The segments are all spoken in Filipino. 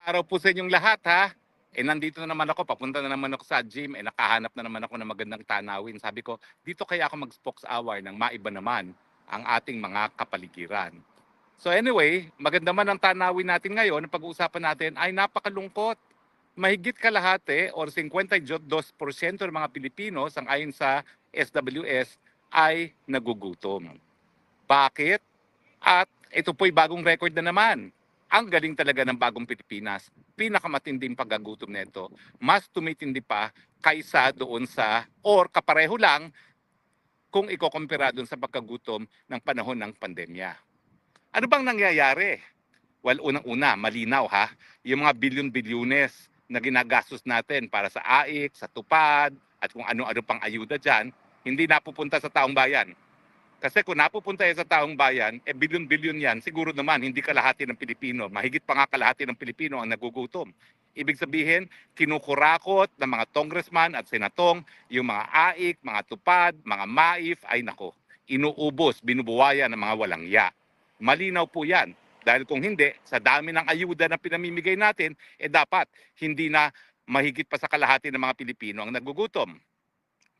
Araw po sa inyong lahat ha. Nandito na naman ako, papunta na naman ako sa gym, nakahanap na naman ako ng magandang tanawin. Sabi ko, dito kaya ako mag-spokes hour ng maiba naman ang ating mga kapaligiran. So anyway, maganda man ang tanawin natin ngayon, ang pag-uusapan natin ay napakalungkot. Mahigit kalahati or 52% ng mga Pilipino sang-ayon sa SWS ay nagugutom. Bakit? At ito po'y bagong record na naman. Ang galing talaga ng bagong Pilipinas. Pinakamatinding paggagutom nito. Mas tumitindi pa kaysa doon sa or kapareho lang kung ikokompara doon sa pagkagutom ng panahon ng pandemya. Ano bang nangyayari? Well, unang-una, malinaw ha, yung mga bilyon-bilyones na ginagastos natin para sa AIC, sa tupad, at kung ano-ano pang ayuda dyan, hindi napupunta sa taong bayan. Kasi kung napupunta yan sa taong bayan, bilyon-bilyon yan, siguro naman hindi kalahati ng Pilipino, mahigit pa nga kalahati ng Pilipino ang nagugutom. Ibig sabihin, kinukurakot ng mga congressman at senatong, yung mga AIC, mga tupad, mga MAIF, ay nako, inuubos, binubuwaya ng mga walang ya. Malinaw po yan. Dahil kung hindi, sa dami ng ayuda na pinamimigay natin, dapat hindi na mahigit pa sa kalahati ng mga Pilipino ang nagugutom.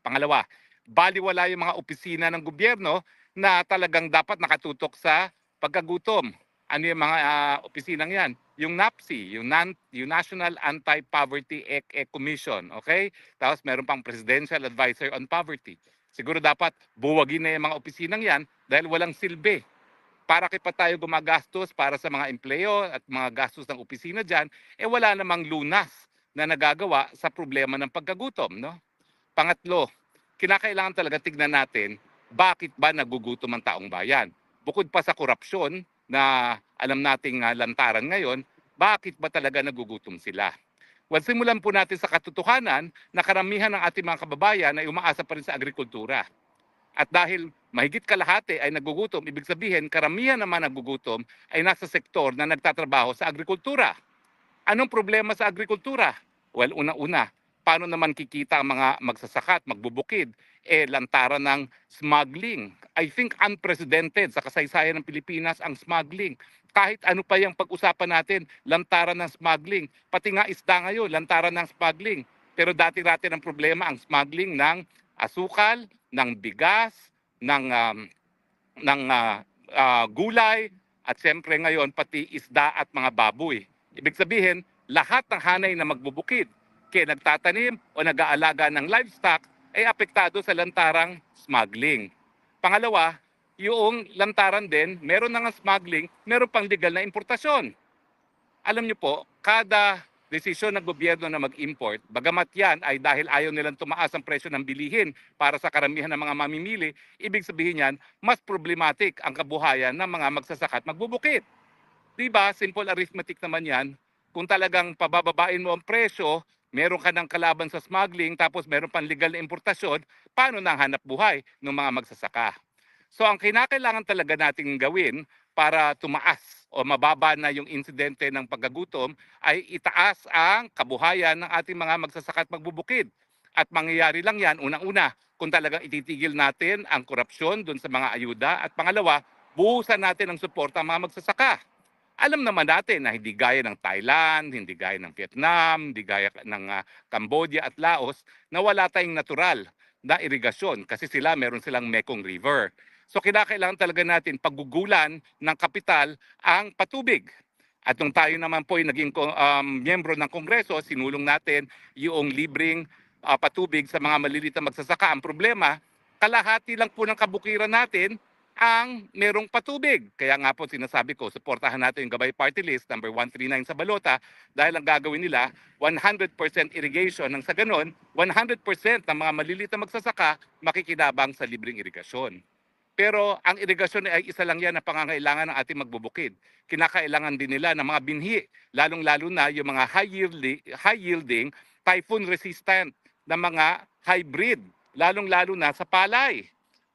Pangalawa, baliwala yung mga opisina ng gobyerno na talagang dapat nakatutok sa pagkagutom. Ano yung mga opisinang yan? Yung NAPSI, yung National Anti-Poverty Commission, okay? Tapos meron pang Presidential Advisor on Poverty. Siguro dapat buwagin na yung mga opisinang yan dahil walang silbi. Para pa tayo gumagastos para sa mga empleo at mga gastos ng opisina dyan, wala namang lunas na nagagawa sa problema ng pagkagutom, no? Pangatlo, kinakailangan talaga tignan natin bakit ba nagugutom ang taong bayan. Bukod pa sa korupsyon na alam nating lantaran ngayon, bakit ba talaga nagugutom sila? Well, simulan po natin sa katotohanan na karamihan ng ating mga kababayan ay umaasa pa rin sa agrikultura. At dahil mahigit kalahati ay nagugutom, ibig sabihin karamihan naman nagugutom ay nasa sektor na nagtatrabaho sa agrikultura. Anong problema sa agrikultura? Well, una-una, paano naman kikita ang mga magsasaka at magbubukid? Lantaran ng smuggling. I think unprecedented sa kasaysayan ng Pilipinas ang smuggling. Kahit ano pa yung pag-usapan natin, lantaran ng smuggling. Pati nga isda ngayon, lantaran ng smuggling. Pero dati-dati ng problema ang smuggling ng asukal, ng bigas, ng gulay, at siyempre ngayon pati isda at mga baboy. Ibig sabihin, lahat ng hanay na magbubukid, kaya nagtatanim o nag-aalaga ng livestock, ay apektado sa lantarang smuggling. Pangalawa, yung lantaran din, meron na nga smuggling, meron pang legal na importasyon. Alam niyo po, kada desisyon ng gobyerno na mag-import, bagamat yan ay dahil ayaw nilang tumaas ang presyo ng bilihin para sa karamihan ng mga mamimili, ibig sabihin yan, mas problematic ang kabuhayan ng mga magsasaka at magbubukid. Diba? Simple arithmetic naman yan. Kung talagang pabababain mo ang presyo, meron ka ng kalaban sa smuggling, tapos meron pang legal na importasyon, paano na ang hanap buhay ng mga magsasaka? So ang kinakailangan talaga nating gawin para tumaas o mababa na yung insidente ng pagkagutom ay itaas ang kabuhayan ng ating mga magsasaka at magbubukid. At mangyayari lang yan, unang-una, kung talagang ititigil natin ang korupsyon doon sa mga ayuda. At pangalawa, buhusan natin ang suporta ng mga magsasaka. Alam naman natin na hindi gaya ng Thailand, hindi gaya ng Vietnam, hindi gaya ng Cambodia at Laos na wala tayong natural na irigasyon kasi meron silang Mekong River. So kinakailangan talaga natin paggugulan ng kapital ang patubig. At nung tayo naman po ay naging miyembro ng Kongreso, sinulong natin yung libreng patubig sa mga maliliit na magsasaka. Ang problema, kalahati lang po ng kabukiran natin ang merong patubig. Kaya nga po sinasabi ko, suportahan natin yung Gabay Party List, number 139 sa balota, dahil ang gagawin nila, 100% irrigation. Nang sa ganon, 100% ng mga maliliit na magsasaka makikinabang sa libreng irigasyon. Pero ang irigasyon ay isa lang yan na pangangailangan ng ating magbubukid. Kinakailangan din nila ng mga binhi, lalong-lalo na yung mga high-yielding, typhoon-resistant na mga hybrid, lalong-lalo na sa palay.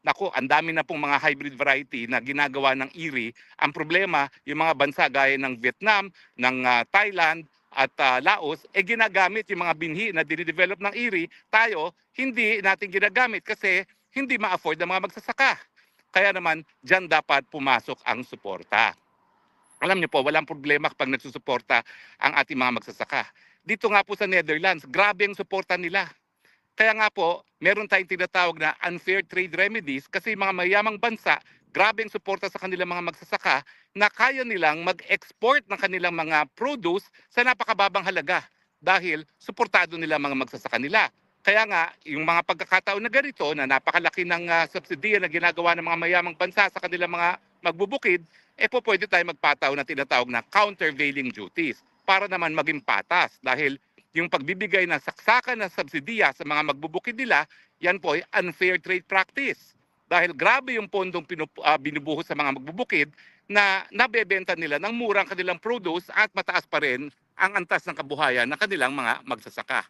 Naku, ang dami na pong mga hybrid variety na ginagawa ng IRRI. Ang problema, yung mga bansa gaya ng Vietnam, ng Thailand, at Laos, ginagamit yung mga binhi na dinidevelop ng IRRI. Tayo, hindi natin ginagamit kasi hindi ma-afford ng mga magsasaka. Kaya naman, dyan dapat pumasok ang suporta. Alam niyo po, walang problema kapag nagsusuporta ang ating mga magsasaka. Dito nga po sa Netherlands, grabe ang suporta nila. Kaya nga po, meron tayong tinatawag na unfair trade remedies kasi mga mayamang bansa, grabe ang suporta sa kanilang mga magsasaka na kaya nilang mag-export ng kanilang mga produce sa napakababang halaga dahil suportado nila mga magsasaka nila. Kaya nga, yung mga pagkakataon na ganito na napakalaki ng subsidiya na ginagawa ng mga mayamang bansa sa kanilang mga magbubukid, po pwede tayo magpataw na tinatawag na countervailing duties para naman maging patas dahil yung pagbibigay ng saksakan ng subsidiya sa mga magbubukid nila, yan po ay unfair trade practice. Dahil grabe yung pondong binubuhos sa mga magbubukid na nabebenta nila ng murang kanilang produce at mataas pa rin ang antas ng kabuhayan ng kanilang mga magsasaka.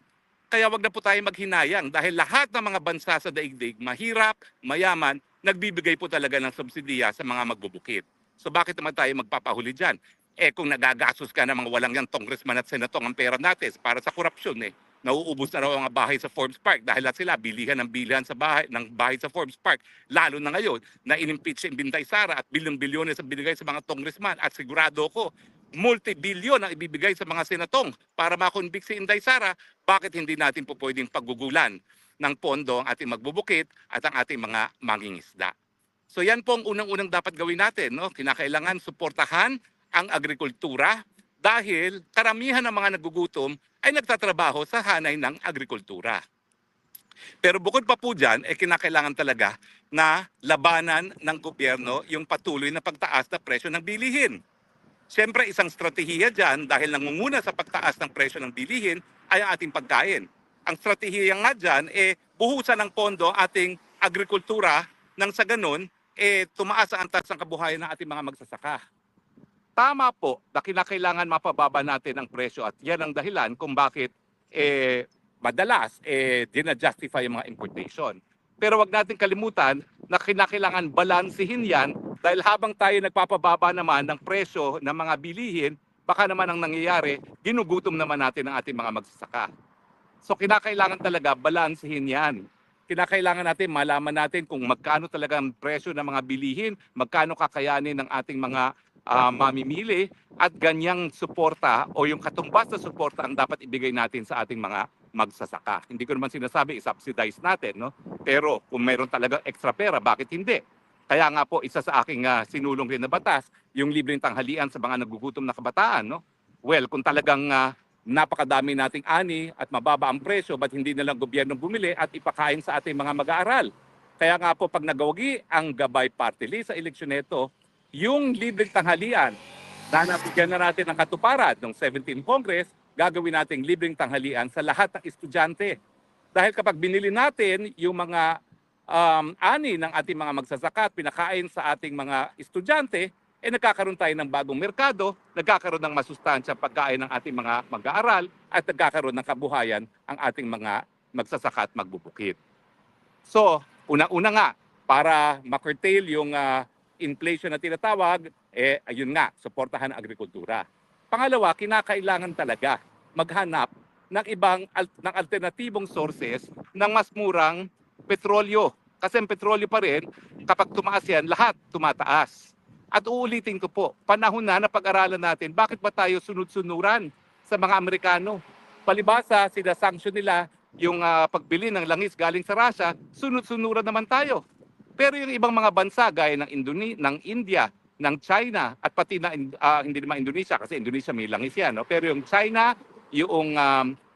Kaya wag na po tayo maghinayang dahil lahat ng mga bansa sa daigdig, mahirap, mayaman, nagbibigay po talaga ng subsidiya sa mga magbubukid. So bakit naman tayo magpapahuli dyan? Kung nagagastos ka ng mga walang yan congressman at senatong ang pera natin para sa korupsyon, nauubos na raw ang mga bahay sa Forbes Park dahil sila bilihan ng bilihan sa bahay, ng bahay sa Forbes Park. Lalo na ngayon na inimpeach si Binday Sara at bilyon-bilyones ang binigay sa mga congressman at sigurado ko multi-bilyon ang ibibigay sa mga senatong para makonvict si Inday Sara, bakit hindi natin po pwedeng paggugulan ng pondo ang ating magbubukid at ang ating mga mangingisda? So yan po ang unang-unang dapat gawin natin. No? Kinakailangan suportahan ang agrikultura dahil karamihan ng mga nagugutom ay nagtatrabaho sa hanay ng agrikultura. Pero bukod pa po dyan, kinakailangan talaga na labanan ng gobyerno yung patuloy na pagtaas na presyo ng bilihin. Siyempre, isang strategiya dyan dahil nangunguna sa pagtaas ng presyo ng bilihin ay ang ating pagkain. Ang strategiya nga dyan, buhusan ng pondo ating agrikultura nang sa ganun, tumaas ang antas ng kabuhayan ng ating mga magsasaka. Tama po na kinakailangan mapababa natin ang presyo at yan ang dahilan kung bakit madalas dinajustify yung mga importation. Pero wag natin kalimutan na kinakailangan balansehin yan dahil habang tayo nagpapababa naman ng presyo ng mga bilihin, baka naman ang nangyayari, ginugutom naman natin ang ating mga magsasaka. So kinakailangan talaga balansehin yan. Kinakailangan natin malaman natin kung magkano talaga ang presyo ng mga bilihin, magkano kakayanin ng ating mga mamimili at ganyang suporta o yung katumbas na suporta ang dapat ibigay natin sa ating mga magsasaka. Hindi ko naman sinasabi i-subsidize natin, no? Pero kung mayroon talaga extra pera, bakit hindi? Kaya nga po isa sa aking sinulong rin na batas, yung libreng tanghalian sa mga nagugutom na kabataan, no? Well, kung talagang napakadami nating ani at mababa ang presyo, ba't hindi na lang gobyerno bumili at ipakain sa ating mga mag-aaral? Kaya nga po pag nagawagi ang Gabay Party List sa eleksyon nito, yung libreng tanghalian na nabigyan na natin ng katuparan ng 17th Congress, gagawin nating libreng tanghalian sa lahat ng estudyante. Dahil kapag binili natin yung mga ani ng ating mga magsasaka at pinakain sa ating mga estudyante, nagkakaroon tayo ng bagong merkado, nagkakaroon ng masustansya pagkain ng ating mga mag-aaral at nagkakaroon ng kabuhayan ang ating mga magsasaka at magbubukid. So, una-una nga, para ma-curtail yung inflation na tinatawag, ayun nga, suportahan ang agrikultura. Pangalawa, kinakailangan talaga maghanap ng ng alternatibong sources ng mas murang petrolyo. Kasi ang petrolyo pa rin, kapag tumaas yan, lahat tumataas. At uulitin ko po, panahon na pag-aralan natin, bakit ba tayo sunod-sunuran sa mga Amerikano? Palibasa, sinasanction nila yung pagbili ng langis galing sa Russia, sunod-sunuran naman tayo. Pero yung ibang mga bansa gaya ng India, ng China at pati na hindi naman Indonesia kasi Indonesia may langis yan, no? Pero yung China, yung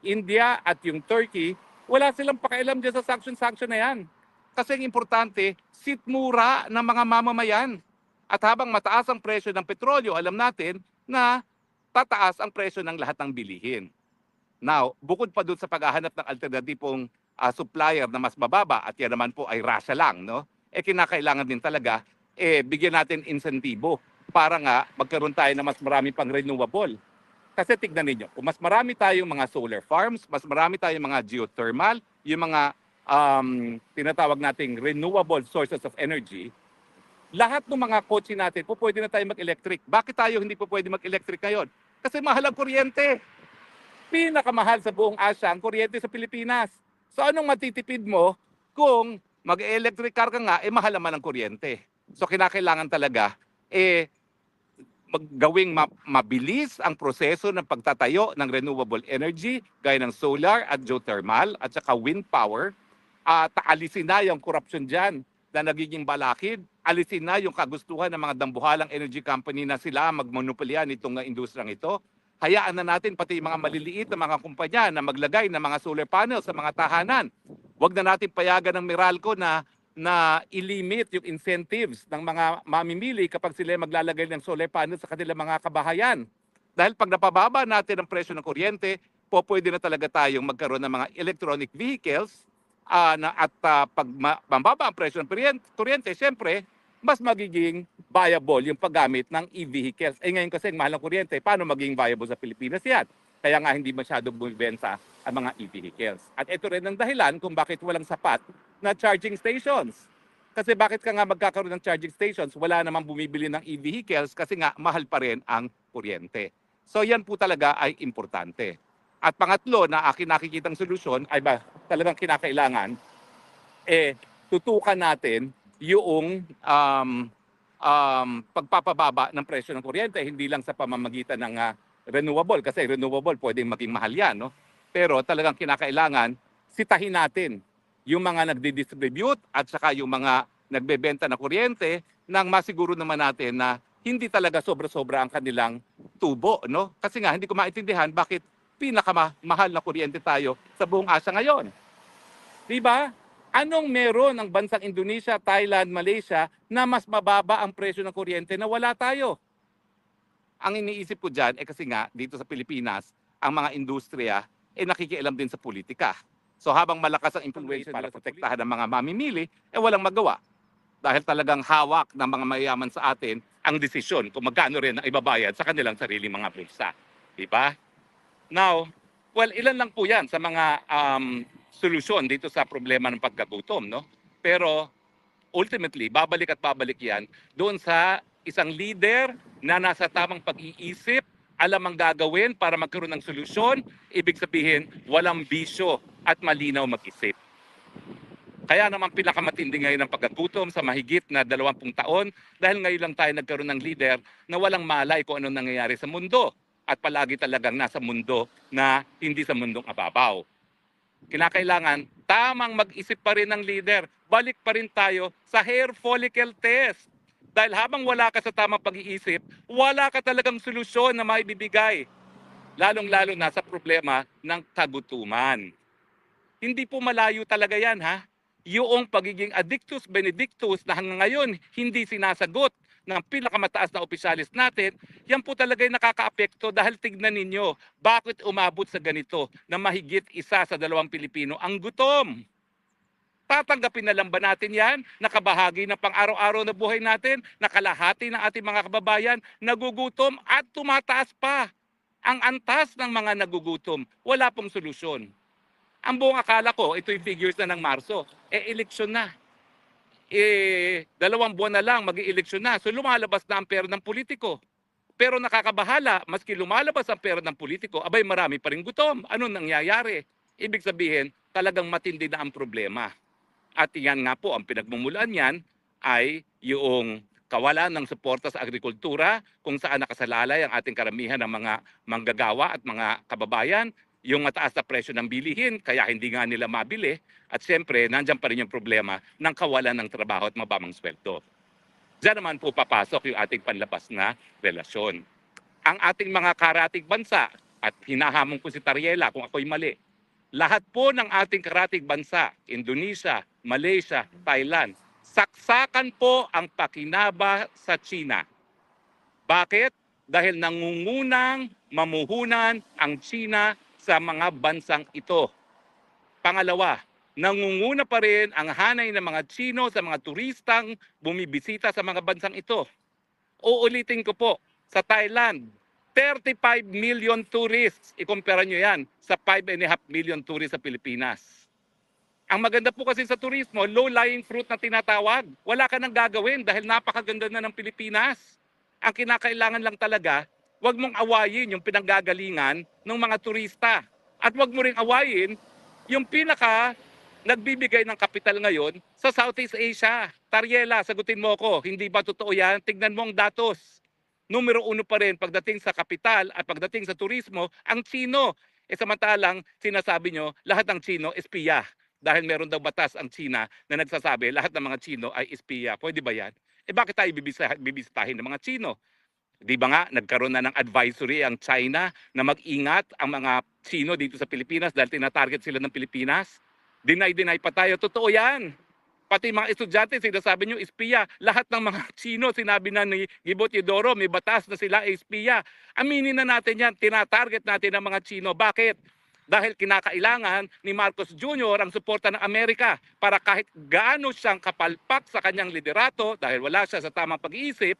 India at yung Turkey, wala silang pakialam dyan sa sanction na yan. Kasi ang importante, sitmura ng mga mamamayan. At habang mataas ang presyo ng petrolyo, alam natin na tataas ang presyo ng lahat ng bilihin. Now, bukod pa doon sa paghahanap ng alternatibong supplier na mas mababa at yan naman po ay Russia lang, no? Kinakailangan din talaga bigyan natin insentibo para nga magkaroon tayo ng mas marami pang renewable. Kasi tignan ninyo, kung mas marami tayong mga solar farms, mas marami tayong mga geothermal, yung mga tinatawag nating renewable sources of energy, lahat ng mga kotse natin po pwede na tayo mag-electric. Bakit tayo hindi po pwede mag-electric ngayon? Kasi mahal ang kuryente. Pinakamahal sa buong Asia ang kuryente sa Pilipinas. So anong matitipid mo kung mag-electric car ka nga, mahal naman ang kuryente. So kinakailangan talaga, gawing mabilis ang proseso ng pagtatayo ng renewable energy gaya ng solar at geothermal at saka wind power. Alisin na yung corruption dyan na nagiging balakid. Alisin na yung kagustuhan ng mga dambuhalang energy company na sila magmonopolya nitong industriyang ito. Hayaan na natin pati yung mga maliliit na mga kumpanya na maglagay ng mga solar panels sa mga tahanan. Huwag na natin payagan ng Meralco na ilimit yung incentives ng mga mamimili kapag sila maglalagay ng solar panels sa kanilang mga kabahayan. Dahil pag napababa natin ang presyo ng kuryente, pwede na talaga tayong magkaroon ng mga electronic vehicles pag mababa ang presyo ng kuryente, siyempre, mas magiging viable yung paggamit ng e-vehicles. Ngayon kasi mahal ng kuryente, paano maging viable sa Pilipinas yan? Kaya nga hindi masyadong bumibenta ang mga e-vehicles. At ito rin ang dahilan kung bakit walang sapat na charging stations. Kasi bakit ka nga magkakaroon ng charging stations, wala namang bumibili ng e-vehicles kasi nga mahal pa rin ang kuryente. So yan po talaga ay importante. At pangatlo na akin nakikitang solusyon ay talagang kinakailangan, tutukan natin yung pagpapababa ng presyo ng kuryente, hindi lang sa pamamagitan ng renewable, kasi renewable pwedeng maging mahal yan, no? Pero talagang kinakailangan, sitahin natin yung mga nagdi-distribute at saka yung mga nagbebenta ng kuryente nang masiguro naman natin na hindi talaga sobra-sobra ang kanilang tubo, no? Kasi nga hindi ko maintindihan bakit pinakamahal na kuryente tayo sa buong Asia ngayon. Diba? Anong meron ng bansang Indonesia, Thailand, Malaysia na mas mababa ang presyo ng kuryente na wala tayo? Ang iniisip ko dyan, kasi nga dito sa Pilipinas, ang mga industriya nakikialam din sa politika. So habang malakas ang impluwensya para protektahan ng mga mamimili, walang magawa. Dahil talagang hawak ng mga mayayaman sa atin ang desisyon kung magkano rin ang ibabayad sa kanilang sariling mga bulsa. Diba? Now, ilan lang po yan sa mga solusyon dito sa problema ng pagkagutom, no? Pero ultimately, babalik at babalik yan doon sa isang leader na nasa tamang pag-iisip, alam ang gagawin para magkaroon ng solusyon, ibig sabihin, walang bisyo at malinaw mag-isip. Kaya naman pinakamatindi ngayon ang pagkagutom sa mahigit na 20 taon dahil ngayon lang tayo nagkaroon ng leader na walang malay kung anong nangyayari sa mundo at palagi talagang nasa mundo na hindi sa mundong ababaw. Kinakailangan tamang mag-isip pa rin ng leader. Balik pa rin tayo sa hair follicle test. Dahil habang wala ka sa tamang pag-iisip, wala ka talagang solusyon na maibibigay. Lalong-lalo na sa problema ng kagutuman. Hindi po malayo talaga yan, ha? Yung pagiging addictus benedictus na hanggang ngayon hindi sinasagot ng pinakamataas na opisyalis natin, yan po talaga yung nakakaapekto dahil tignan ninyo, bakit umabot sa ganito na mahigit 1 sa 2 Pilipino ang gutom? Tatanggapin na lang ba natin yan? Nakabahagi ng pang-araw-araw na buhay natin, nakalahati ng ating mga kababayan, nagugutom at tumataas pa. Ang antas ng mga nagugutom, wala pong solusyon. Ang buong akala ko, ito yung figures na ng Marso, eleksyon na. 2 buwan na lang, mag-i-eleksyon na. So lumalabas na ang pera ng politiko. Pero nakakabahala, maski lumalabas ang pera ng politiko, abay marami pa rin gutom. Ano nangyayari? Ibig sabihin, talagang matindi na ang problema. At yan nga po, ang pinagmumulan yan ay yung kawalan ng suporta sa agrikultura, kung saan nakasalalay ang ating karamihan ng mga manggagawa at mga kababayan, yung mataas na presyo ng bilihin, kaya hindi nga nila mabili. At siyempre, nandyan pa rin yung problema ng kawalan ng trabaho at mababang sweldo. Diyan naman po papasok yung ating panlabas na relasyon. Ang ating mga karatig bansa, at hinahamon ko si Tariela kung ako'y mali, lahat po ng ating karatig bansa, Indonesia, Malaysia, Thailand, saksakan po ang pakinaba sa China. Bakit? Dahil nangungunang mamuhunan ang China sa mga bansang ito. Pangalawa, nangunguna pa rin ang hanay ng mga Chino sa mga turistang bumibisita sa mga bansang ito. Uulitin ko po, sa Thailand, 35 million tourists. Ikumpara nyo yan sa 5.5 million tourists sa Pilipinas. Ang maganda po kasi sa turismo, low-lying fruit na tinatawag. Wala ka nang gagawin dahil napakaganda na ng Pilipinas. Ang kinakailangan lang talaga, wag mong awayin yung pinanggagalingan ng mga turista. At wag mo ring awayin yung pinaka nagbibigay ng kapital ngayon sa Southeast Asia. Tariela, sagutin mo ako, hindi ba totoo yan? Tignan mo ang datos. numero uno pa rin pagdating sa kapital at pagdating sa turismo ang Tsino. Samantalang sinasabi nyo, lahat ng Tsino espiya. Dahil meron daw batas ang China na nagsasabi lahat ng mga Tsino ay espiya. Pwede ba yan? Bakit tayo bibisitahin ng mga Tsino? Di ba nga, nagkaroon na ng advisory ang China na mag-ingat ang mga Tsino dito sa Pilipinas dahil tinatarget sila ng Pilipinas? Deny pa tayo. Totoo yan. Pati mga estudyante, sinasabi nyo, espiya. Lahat ng mga Tsino, sinabi na ni Gibo Teodoro, may batas na sila espiya. Aminin na natin yan, tinatarget natin ang mga Tsino. Bakit? Dahil kinakailangan ni Marcos Jr. ang suporta ng Amerika para kahit gaano siyang kapalpak sa kanyang liderato, dahil wala siya sa tamang pag-iisip,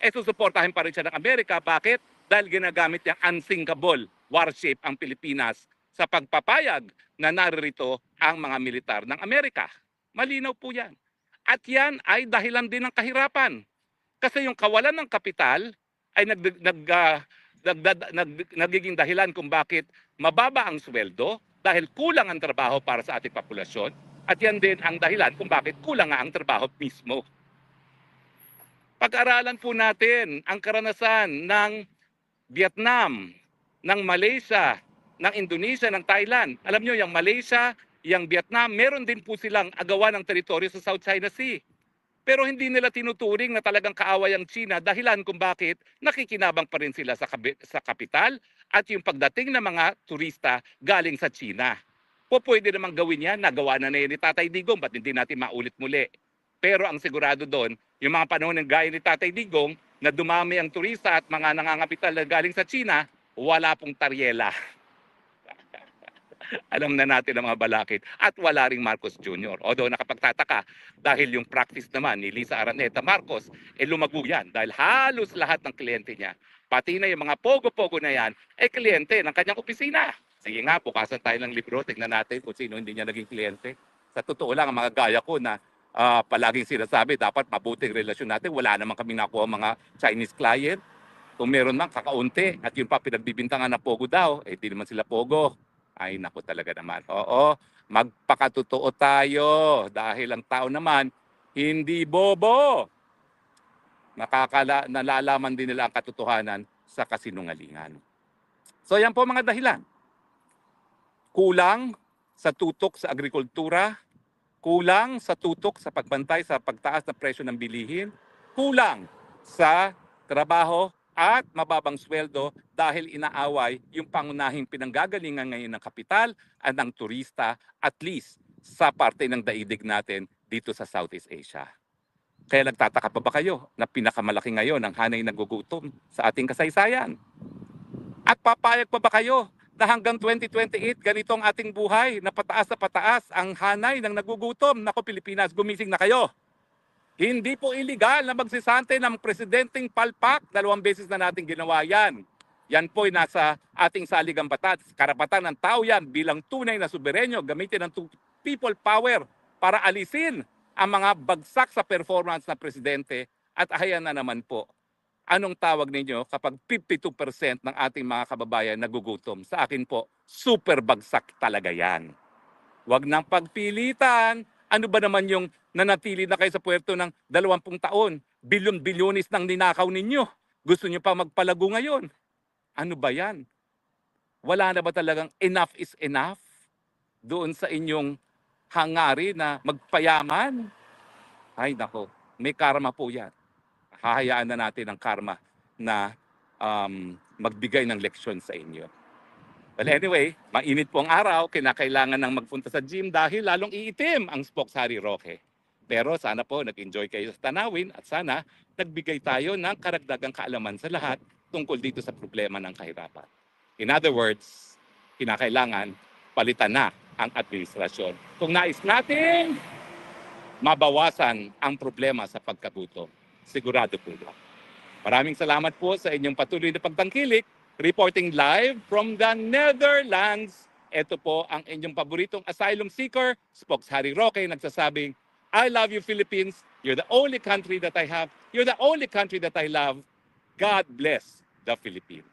susuportahin pa rin siya ng Amerika. Bakit? Dahil ginagamit niyang unsinkable warship ang Pilipinas sa pagpapayag na naririto ang mga militar ng Amerika. Malinaw po yan. At yan ay dahilan din ng kahirapan. Kasi yung kawalan ng kapital ay nagiging dahilan kung bakit mababa ang sweldo dahil kulang ang trabaho para sa ating populasyon. At yan din ang dahilan kung bakit kulang nga ang trabaho mismo. Pag-aralan po natin ang karanasan ng Vietnam, ng Malaysia, ng Indonesia, ng Thailand. Alam nyo, yung Malaysia, yung Vietnam, meron din po silang agawan ng teritoryo sa South China Sea. Pero hindi nila tinuturing na talagang kaaway ang China dahilan kung bakit nakikinabang pa rin sila sa kapital at yung pagdating ng mga turista galing sa China. Pwede namang gawin yan, nagawa na yan ni Tatay Digong, ba't hindi natin maulit muli? Pero ang sigurado doon, yung mga panahon ng gaya ni Tatay Digong na dumami ang turista at mga nangangapital na galing sa China, wala pong taryela. Alam na natin ang mga balakid. At wala ring Marcos Jr. Although nakapagtataka dahil yung practice naman ni Lisa Araneta Marcos, lumago yan dahil halos lahat ng kliyente niya, pati na yung mga pogo-pogo na yan, kliyente ng kanyang opisina. Sige nga, bukasan tayo ng libro, tignan natin kung sino hindi niya naging kliyente. Sa totoo lang, ang mga gaya ko na palaging sinasabi, dapat mabuting relasyon natin. Wala naman kami nakuha mga Chinese client. Kung meron lang, kakaunti. At yung pa pinagbibintangan na pogo daw, di naman sila pogo. Ay, naku talaga naman. Oo, magpakatotoo tayo dahil ang tao naman, hindi bobo. Nalalaman din nila ang katotohanan sa kasinungalingan. So yan po mga dahilan. Kulang sa tutok sa agrikultura, kulang sa tutok sa pagbantay sa pagtaas ng presyo ng bilihin, kulang sa trabaho at mababang sweldo dahil inaaway yung pangunahing pinanggagalingan ngayon ng kapital at ng turista at least sa parte ng daigdig natin dito sa Southeast Asia. Kaya nagtataka pa ba kayo na pinakamalaki ngayon ang hanay nagugutom sa ating kasaysayan? At papayag pa ba kayo na hanggang 2028 ganito ang ating buhay na pataas ang hanay ng nagugutom? Naku Pilipinas, gumising na kayo! Hindi po illegal na magsisante ng presidenteng palpak. 2 beses na natin ginawa yan. Yan po ay nasa ating saligang batas. Karapatan ng tao yan bilang tunay na suberenyo. Gamitin ng people power para alisin ang mga bagsak sa performance ng presidente. At ayan na naman po, anong tawag ninyo kapag 52% ng ating mga kababayan nagugutom? Sa akin po, super bagsak talaga yan. Huwag nang pagpilitan. Ano ba naman yung nanatili na kayo sa puerto ng 20 taon? Bilyon-bilyonis nang ninakaw ninyo. Gusto nyo pa magpalago ngayon? Ano ba yan? Wala na ba talagang enough is enough doon sa inyong hangarin na magpayaman? Ay nako, may karma po yan. Hahayaan na natin ang karma na magbigay ng leksyon sa inyo. Well anyway, mainit po ang araw, kinakailangan ng magpunta sa gym dahil lalong iitim ang Spokes Harry Roque. Pero sana po nag-enjoy kayo sa tanawin at sana nagbigay tayo ng karagdagang kaalaman sa lahat tungkol dito sa problema ng kahirapan. In other words, kinakailangan palitan na ang administrasyon. Kung nais natin mabawasan ang problema sa pagkagutom, sigurado po ito. Maraming salamat po sa inyong patuloy na pagtangkilik. Reporting live from the Netherlands. Ito po ang inyong paboritong asylum seeker, Spokes Harry Roque, nagsasabing, I love you Philippines. You're the only country that I have. You're the only country that I love. God bless the Philippines.